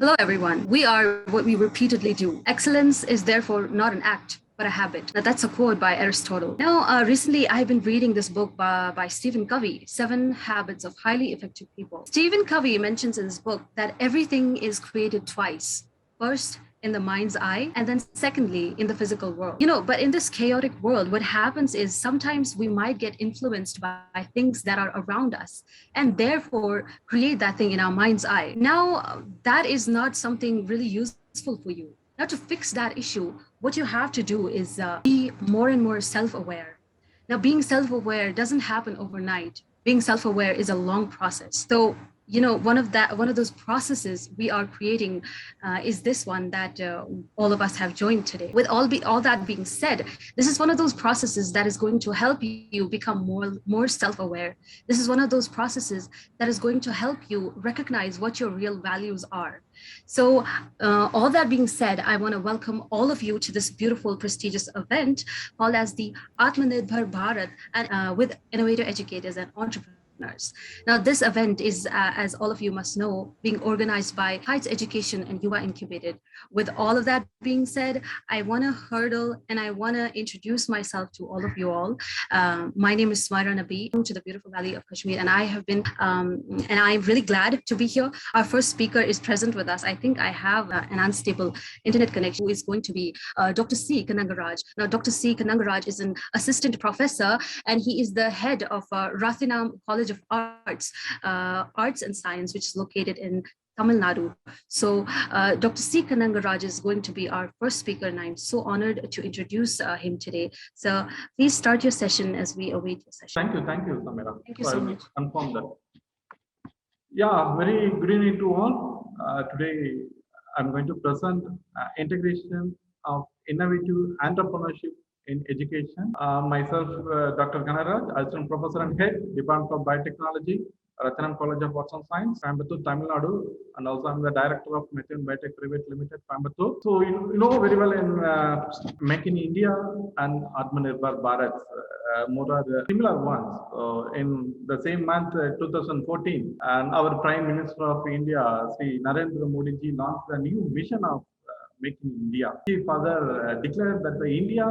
Hello, everyone. We are what we repeatedly do. Excellence is therefore not an act, but a habit. Now, that's a quote by Aristotle. Recently, I've been reading this book by Stephen Covey, Seven Habits of Highly Effective People. Stephen Covey mentions in his book that everything is created twice. First, in the mind's eye, and then secondly, in the physical world. But in this chaotic world, what happens is sometimes we might get influenced by things that are around us and therefore create that thing in our mind's eye. That is not something really useful for you. Now, to fix that issue, what you have to do is be more and more self aware. Now, being self aware doesn't happen overnight. Being self aware is a long process. So, one of those processes we are creating is this one that all of us have joined today. With all that being said, this is one of those processes that is going to help you become more self aware. This is one of those processes that is going to help you recognize what your real values are. So, all that being said, I want to welcome all of you to this beautiful, prestigious event called as the Atmanirbhar Bharat, and with innovative educators and entrepreneurs. Now, this event is, as all of you must know, being organized by Heights Education and UA Incubated. With all of that being said, I want to hurdle and I want to introduce myself to all of you all. My name is Smaira Nabi, to the beautiful Valley of Kashmir, and and I'm really glad to be here. Our first speaker is present with us. I think I have an unstable internet connection, who is going to be Dr. C. Kanangaraj. Now, Dr. C. Kanangaraj is an assistant professor, and he is the head of Rathinam College of Arts and Science, which is located in Tamil Nadu. So, Dr. C. Kanangaraj is going to be our first speaker, and I'm so honored to introduce him today. So, please start your session as we await your session. Thank you, Samira. Thank you so much. Confirm that. Yeah, very good evening to all. Today, I'm going to present integration of innovative entrepreneurship in education. Myself, Dr. Kanaraj, Assistant Professor and Head, Department of Biotechnology, Ratnam College of Arts and Science, Coimbatore, Tamil Nadu, and also I'm the Director of Methuen Biotech Private Limited, Coimbatore. So you know very well in Make in India and Atmanirbhar Bharat, more are the similar ones. In the same month, 2014, and our Prime Minister of India, Sri Narendra Modi ji, launched a new mission of Make in India. He further declared that the India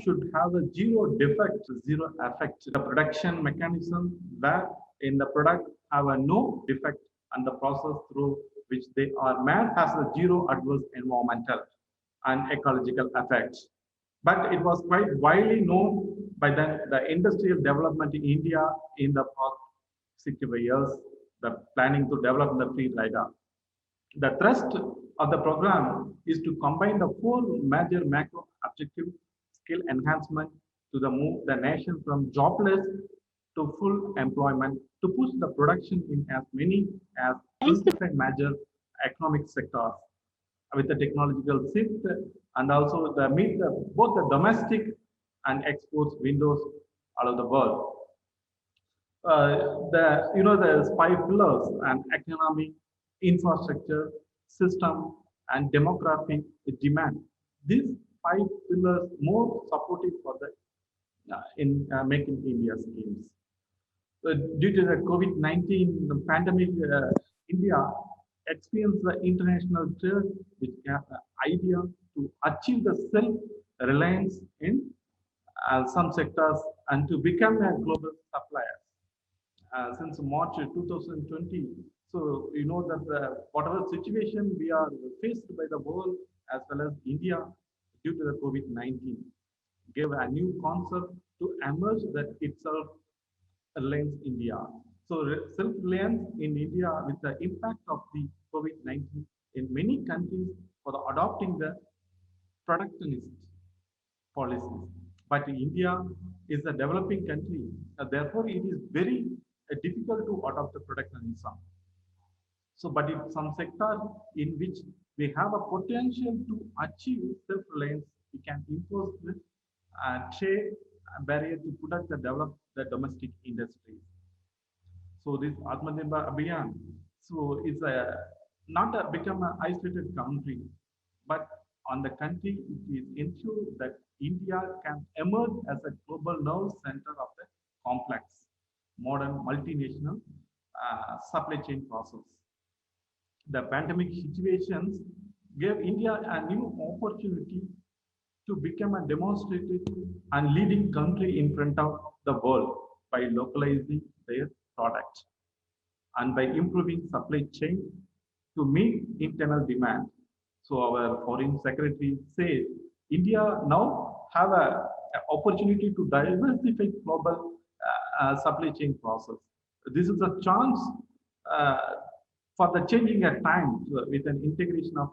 should have a zero defect, zero effect. The production mechanism where in the product have a no defect, and the process through which they are made has a zero adverse environmental and ecological effects. But it was quite widely known by the industrial development in India in the past 65 years, the planning to develop the free radar. The thrust of the program is to combine the four major macro objectives: skill enhancement to move the nation from jobless to full employment, to push the production in as many as 25 major economic sectors with the technological shift, and also the meet both the domestic and exports windows all over the world. The five pillars: and economy, infrastructure, system, and demographic demand. These five pillars more supportive for the in making India schemes. Due to the COVID-19 pandemic, India experienced the international trade, which have the idea to achieve the self-reliance in some sectors and to become a global supplier. Since March 2020, so you know that whatever situation we are faced by the world as well as India due to the COVID-19 gave a new concept to emerge that itself reliance India. So self-reliance in India with the impact of the COVID-19 in many countries for the adopting the protectionist policies. But India is a developing country, therefore it is very difficult to adopt the protectionism. So, but in some sector in which we have a potential to achieve self-reliance, we can impose this trade barrier to put up the develop the domestic industry. So this Atmanirbhar Abhiyan, so it's a not a become an isolated country, but on the country it is ensure that India can emerge as a global nerve center of the complex, modern, multinational supply chain process. The pandemic situations gave India a new opportunity to become a demonstrative and leading country in front of the world by localizing their products and by improving supply chain to meet internal demand. So our foreign secretary says India now have a opportunity to diversify global supply chain process. This is a chance uh, for the changing at times with an integration of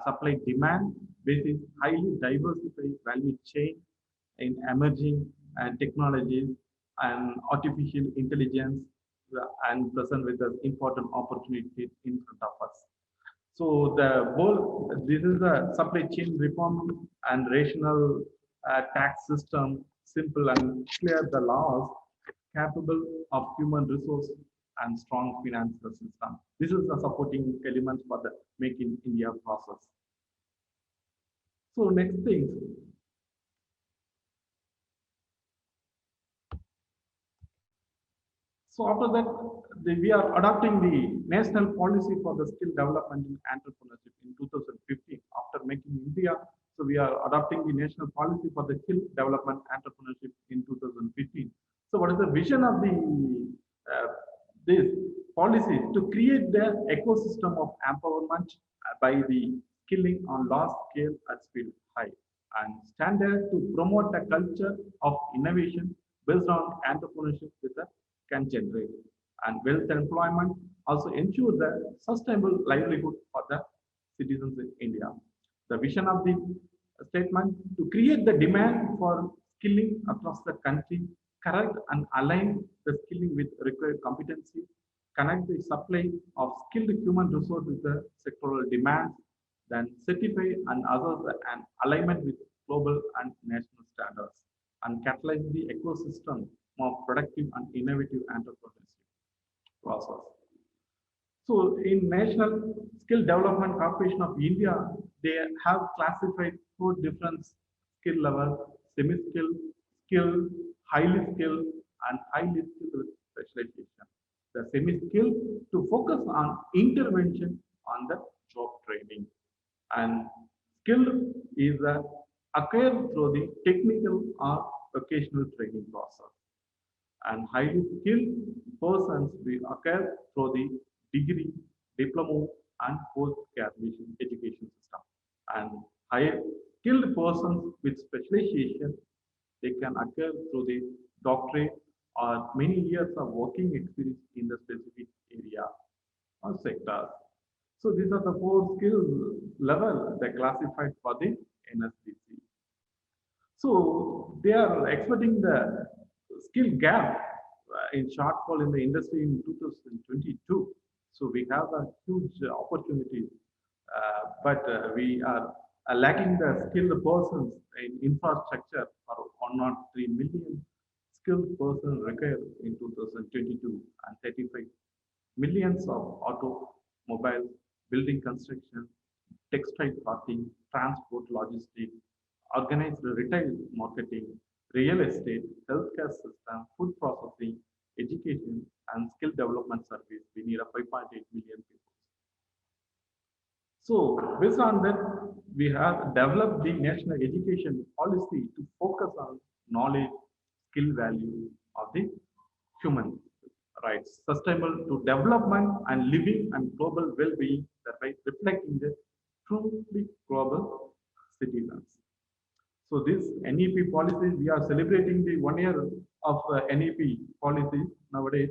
supply demand basis highly diversified value chain in emerging technologies and artificial intelligence and present with the important opportunities in front of us. So the whole, this is a supply chain reform and rational tax system, simple and clear the laws, capable of human resource and strong financial system. This is the supporting element for the Make in India process. So next thing, so after that, we are adopting the national policy for the skill development and entrepreneurship in 2015. After making India, so we are adopting the national policy for the skill development entrepreneurship in 2015. So what is the vision of the this policy to create the ecosystem of empowerment by the skilling on large scale at speed high and standard to promote a culture of innovation based on entrepreneurship with a can generate. And wealth employment also ensure the sustainable livelihood for the citizens in India. The vision of the statement to create the demand for skilling across the country, correct and align the skilling with required competency, connect the supply of skilled human resource with the sectoral demands, then certify and others and alignment with global and national standards, and catalyze the ecosystem of productive and innovative entrepreneurship process. So in National Skill Development Corporation of India, they have classified four different skill levels: semi-skilled, skilled, highly skilled, and highly skilled with specialization. The semi-skilled to focus on intervention on the job training, and skilled is acquired through the technical or vocational training process, and highly skilled persons will occur through the degree, diploma, and post-graduation education system. And higher skilled persons with specialization, they can occur through the doctorate or many years of working experience in the specific area or sector. So these are the four skill level they classified for the NSDC. So they are expecting the skill gap in shortfall in the industry in 2022. So we have a huge opportunity, but we are lacking the skilled persons in infrastructure for 103 million skilled persons required in 2022 and 35 millions of automobiles, building construction, textile parting, transport logistics, organized retail marketing, real estate, healthcare system, food processing, education, and skill development service. We need a 5.8 million people. So based on that, we have developed the national education policy to focus on knowledge, skill value of the human rights, sustainable to development and living and global well-being, thereby reflecting the truly global citizens. So this NEP policies, we are celebrating the 1 year of NEP policies nowadays.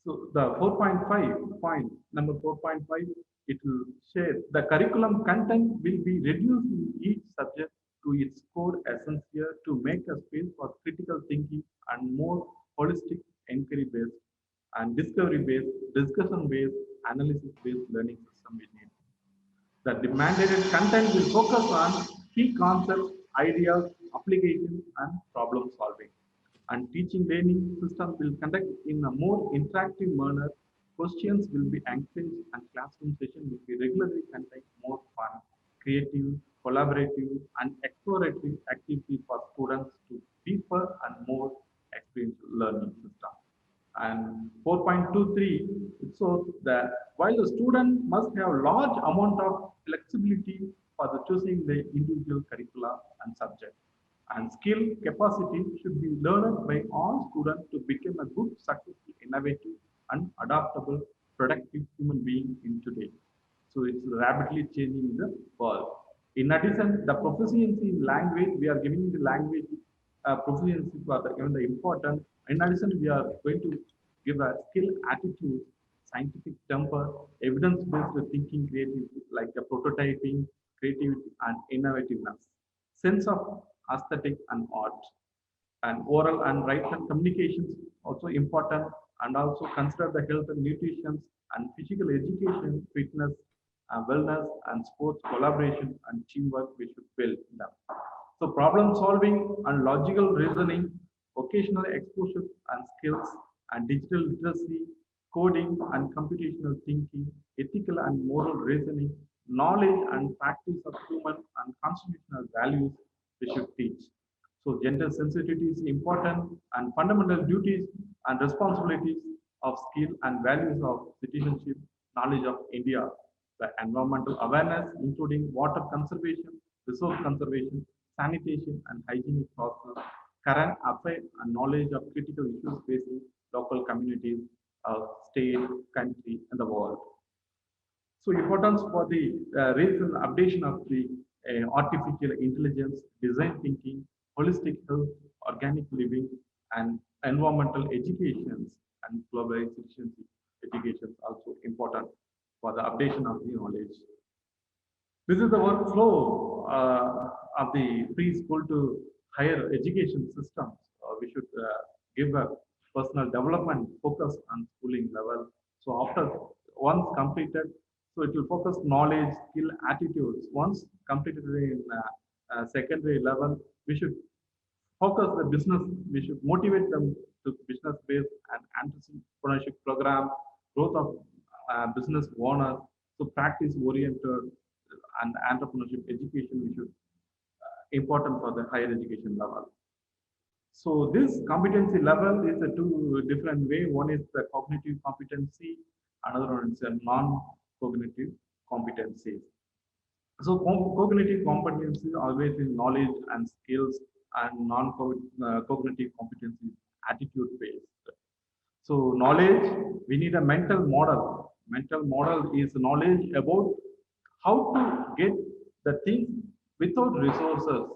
So the 4.5 point, number 4.5, it will share the curriculum content will be reduced in each subject to its core essence here to make a space for critical thinking and more holistic inquiry-based and discovery-based, discussion-based, analysis-based learning system we need. The mandated content will focus on key concepts, ideas, applications, and problem solving. And teaching learning system will conduct in a more interactive manner. Questions will be encouraged and classroom session will be regularly conduct more fun, creative, collaborative, and exploratory activities for students to deeper and more experiential learning system. And 4.23, it So that while the student must have large amount of flexibility for the choosing the individual curricula and subject, and skill capacity should be learned by all students to become a good, successful, innovative, and adaptable, productive human being in today. So it's rapidly changing the world. In addition, the proficiency in language, we are giving the language proficiency for the, given the important. In addition, we are going to give a skill attitude, scientific temper, evidence-based thinking, creativity, like the prototyping, creativity, and innovativeness, sense of aesthetic and art, and oral and written communications also important, and also consider the health and nutrition and physical education, fitness, wellness, and sports collaboration and teamwork we should build them. So problem solving and logical reasoning, vocational exposure and skills, and digital literacy, coding and computational thinking, ethical and moral reasoning, knowledge and practice of human and constitutional values we should teach. So gender sensitivity is important, and fundamental duties and responsibilities of skill and values of citizenship, knowledge of India, the environmental awareness, including water conservation, resource conservation, sanitation and hygienic process, current affairs and knowledge of critical issues facing local communities, state, country, and the world. So importance for the recent updation of the artificial intelligence, design thinking, holistic health, organic living, and environmental educations and globalization education also important for the updation of the knowledge. This is the workflow of the preschool to higher education systems. We should give a personal development focus on schooling level. So after once completed, so it will focus knowledge, skill, attitudes. Once completed in secondary level, we should focus the business. We should motivate them to business-based and entrepreneurship program, growth of business owners, so practice-oriented and entrepreneurship education we should important for the higher education level. So this competency level is a two different way. One is the cognitive competency, another one is a non-cognitive competencies. So cognitive competency always in knowledge and skills, and non-cognitive competency attitude based. So knowledge, we need a mental model. Mental model is knowledge about how to get the things without resources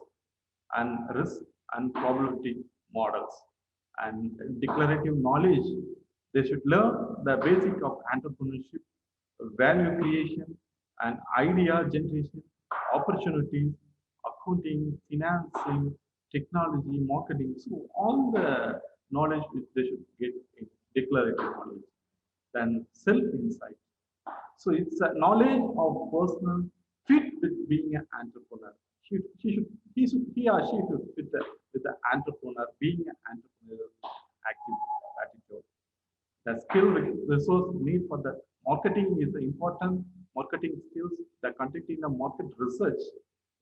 and risk and probability models. And declarative knowledge, they should learn the basic of entrepreneurship, value creation, and idea generation, opportunities, accounting, financing, technology, marketing. So all the knowledge which they should get in declarative knowledge. Then self-insight. So it's a knowledge of personal fit with being an entrepreneur. He or she should fit with the entrepreneur, being an entrepreneurial attitude. The skill resource need for the marketing is important. Marketing skills, the conducting the market research.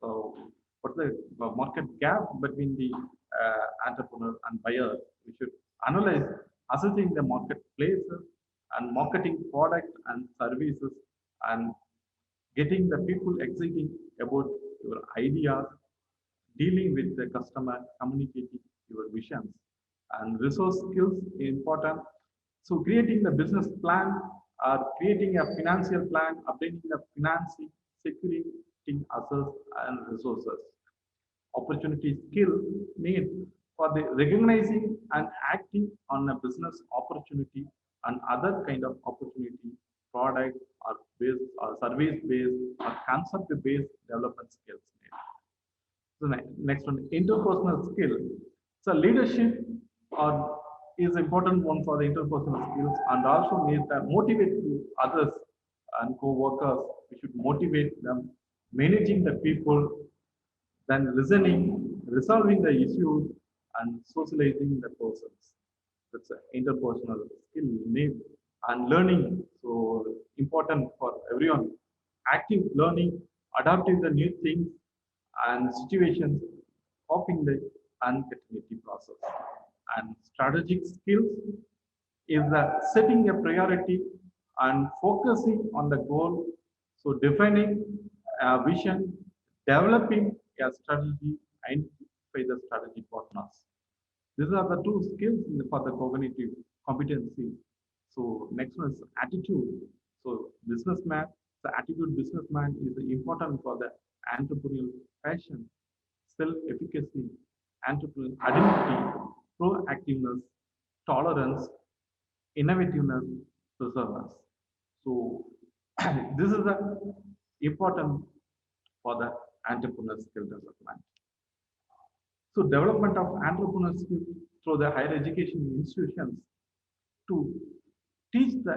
What's the market gap between the entrepreneur and buyer? We should analyze, assessing the marketplaces and marketing product and services, and getting the people exciting about your ideas, dealing with the customer, communicating your visions, and resource skills important. So creating the business plan, creating a financial plan, obtaining the financing, securing assets and resources. Opportunity skill need for the recognizing and acting on a business opportunity and other kind of opportunity, product or based or service based or concept based development skills. So next one, interpersonal skill. So leadership or is important one for the interpersonal skills, and also needs to motivate others and co-workers. We should motivate them, managing the people, then listening, resolving the issues, and socializing the persons. That's an interpersonal skill need, and learning. So important for everyone. Active learning, adapting the new things and situations, coping the uncertainty process. And strategic skills is the setting a priority and focusing on the goal. So defining a vision, developing a strategy, identify the strategy partners. These are the two skills for the cognitive competency. So next one is attitude. So businessman, the attitude businessman is important for the entrepreneurial passion, self-efficacy, entrepreneurial identity, proactiveness, tolerance, innovativeness, perseverance. So this is the important for the entrepreneur skill development. So development of entrepreneur skill through the higher education institutions to teach the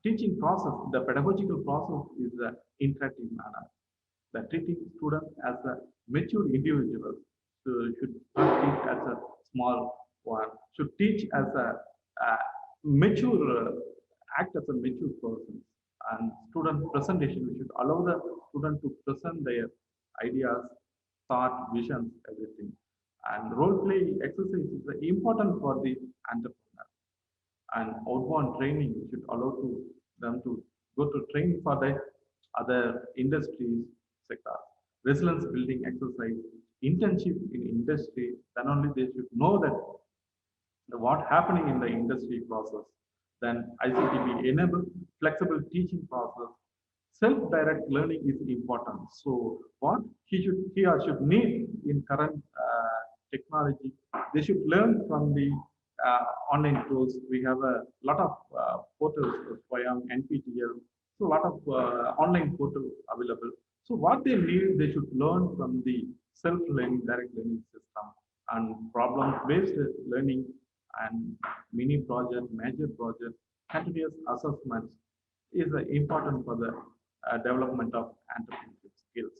teaching process, the pedagogical process is the interactive manner. The treating students as a mature individual should not teach as a small one, should teach as a mature, act as a mature person. And student presentation, we should allow the student to present their ideas, thought, visions, everything. And role play exercise is important for the entrepreneur. And outbound training should allow them to go to training for the other industries sector. Resilience building exercise, internship in industry, then only they should know that what happening in the industry process. Then ICTB enable flexible teaching process. Self-direct learning is important. So what he or should need in current technology, they should learn from the online tools. We have a lot of portals via NPTEL, so a lot of online portals available. So what they need, they should learn from the self-learning, direct learning system and problem-based learning and mini project, major project, continuous assessments is important for the development of entrepreneurship skills.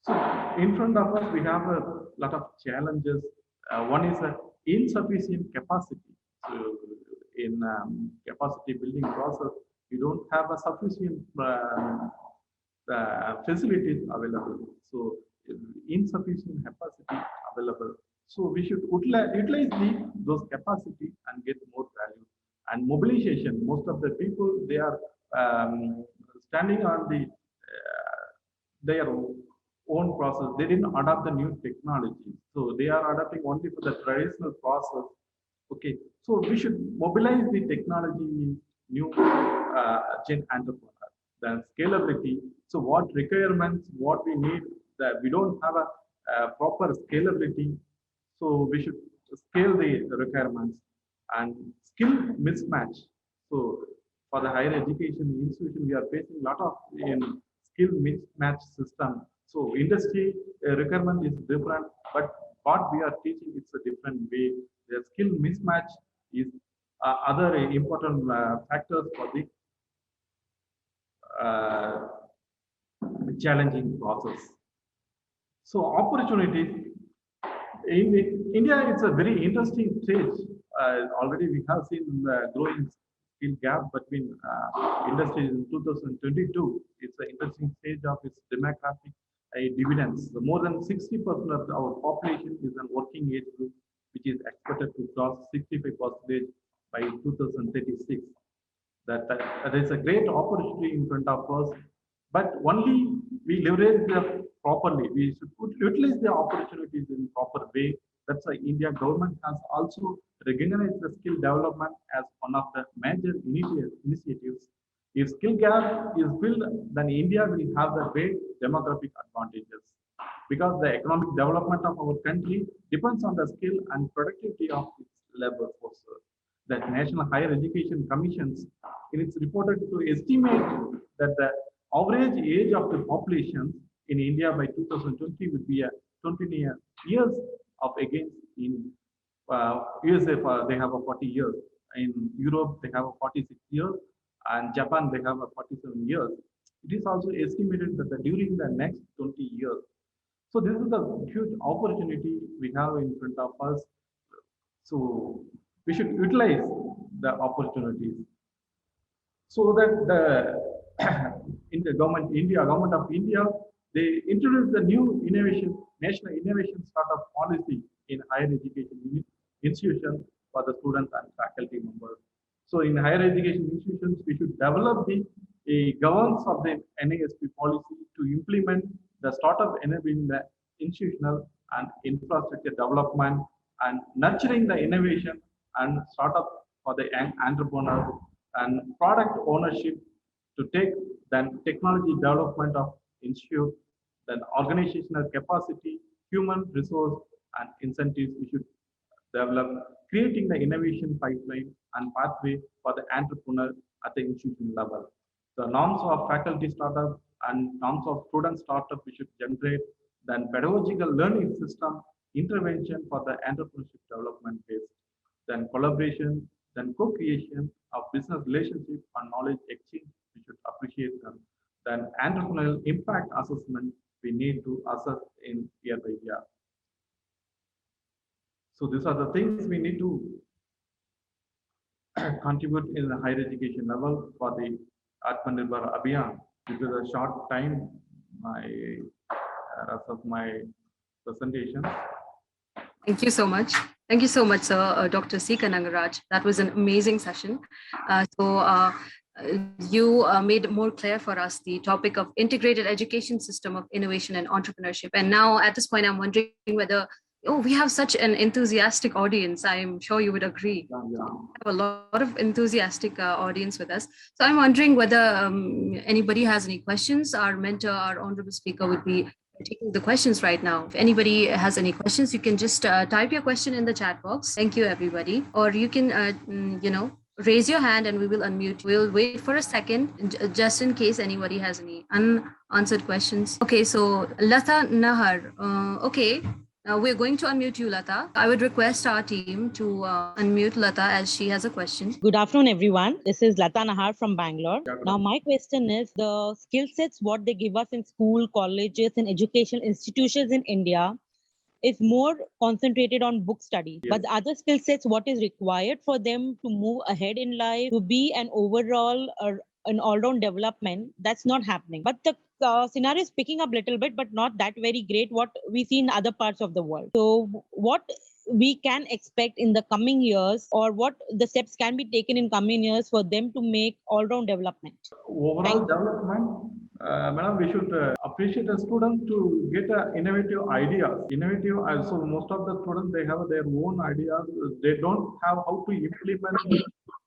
So in front of us, we have a lot of challenges. One is insufficient capacity. So in capacity building process, you don't have a sufficient facilities available. So insufficient capacity available. So we should utilize those capacity and get more value. And mobilization, most of the people, they are standing on their own process. They didn't adopt the new technology. So they are adopting only for the traditional process. Okay, so we should mobilize the technology in new gen entrepreneur. Then scalability. So what requirements, what we need, that we don't have a proper scalability. So we should scale the requirements and skill mismatch. So for the higher education institution, we are facing a lot of in skill mismatch system. So industry requirement is different, but what we are teaching it's a different way. The skill mismatch is other important factors for the challenging process. So opportunities in India, it's a very interesting stage. Already we have seen the growing skill gap between industries in 2022. It's an interesting stage of its demographic dividends. So more than 60% of our population is an working age group, which is expected to cross 65% by 2036. That there is a great opportunity in front of us, but only we leverage them properly. We should utilize the opportunities in proper way. That's why India government has also recognized the skill development as one of the major initiatives. If skill gap is filled, then India will have the great demographic advantages because the economic development of our country depends on the skill and productivity of its labor force. That National Higher Education Commissions, in its reported to estimate that the average age of the population in India by 2020 would be 20 years of against in USA they have a 40 years, in Europe they have a 46 years, and Japan they have a 47 years. It is also estimated that during the next 20 years. So this is the huge opportunity we have in front of us. So we should utilize the opportunities so that the in the government of India, they introduced the new innovation, national innovation startup policy in higher education institutions for the students and faculty members. So in higher education institutions, we should develop the governance of the NASP policy to implement the startup enabling the institutional and infrastructure development and nurturing the innovation and startup for the young entrepreneurs and product ownership to take then technology development of institute, then organizational capacity, human resource and incentives we should develop, creating the innovation pipeline and pathway for the entrepreneur at the institution level. The norms of faculty startup and norms of student startup we should generate, then pedagogical learning system intervention for the entrepreneurship development phase, then collaboration, then co-creation of business relationship and knowledge exchange, we should appreciate them. Then entrepreneurial impact assessment we need to assess in year by year. So these are the things we need to contribute in the higher education level for the Atmanirbhar Abhiyan. This is a short time, rest of my presentation. Thank you so much. Thank you so much, sir, Dr. C. Kanangaraj. That was an amazing session. You made more clear for us the topic of integrated education system of innovation and entrepreneurship. And now at this point, I'm wondering whether, we have such an enthusiastic audience. I'm sure you would agree. Yeah. We have a lot of enthusiastic audience with us. So I'm wondering whether anybody has any questions. Our mentor, our honorable speaker would be taking the questions right now. If anybody has any questions, you can just type your question in the chat box. Thank you, everybody. Or you can, raise your hand and we will unmute. We'll wait for a second, just in case anybody has any unanswered questions. Okay, so Lata Nahar. Okay. We're going to unmute you, Lata. I would request our team to unmute Lata as she has a question. Good afternoon, everyone. This is Lata Nahar from Bangalore. Now, my question is the skill sets, what they give us in school, colleges, and educational institutions in India is more concentrated on book study. Yes. But the other skill sets, what is required for them to move ahead in life, to be an overall or an all-round development, that's not happening. But the scenario is picking up a little bit, but not that very great what we see in other parts of the world. So what we can expect in the coming years, or what the steps can be taken in coming years for them to make all-round development? Overall development, madam, we should appreciate the students to get innovative ideas. So most of the students, they have their own ideas. They don't have how to implement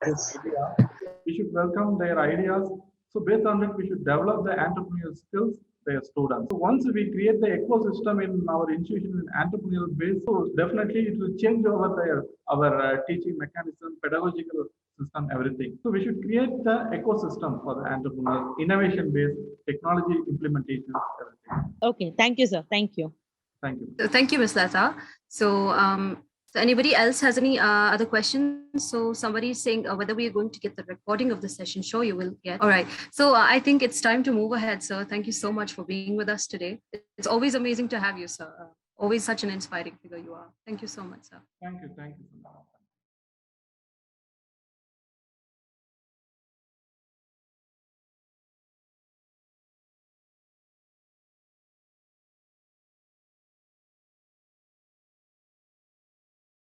this idea. We should welcome their ideas. So based on that, we should develop the entrepreneurial skills their students. So once we create the ecosystem in our institution in entrepreneurial base, so definitely it will change over our teaching mechanism, pedagogical system, everything. So we should create the ecosystem for the entrepreneurs, innovation-based technology implementation, everything. Okay, thank you, sir. Thank you. Thank you. Thank you, Ms. Lata. So anybody else has any other questions? So somebody is saying whether we are going to get the recording of the session. Sure, you will get. All right. So I think it's time to move ahead, sir. Thank you so much for being with us today. It's always amazing to have you, sir. Always such an inspiring figure you are. Thank you so much, sir. Thank you.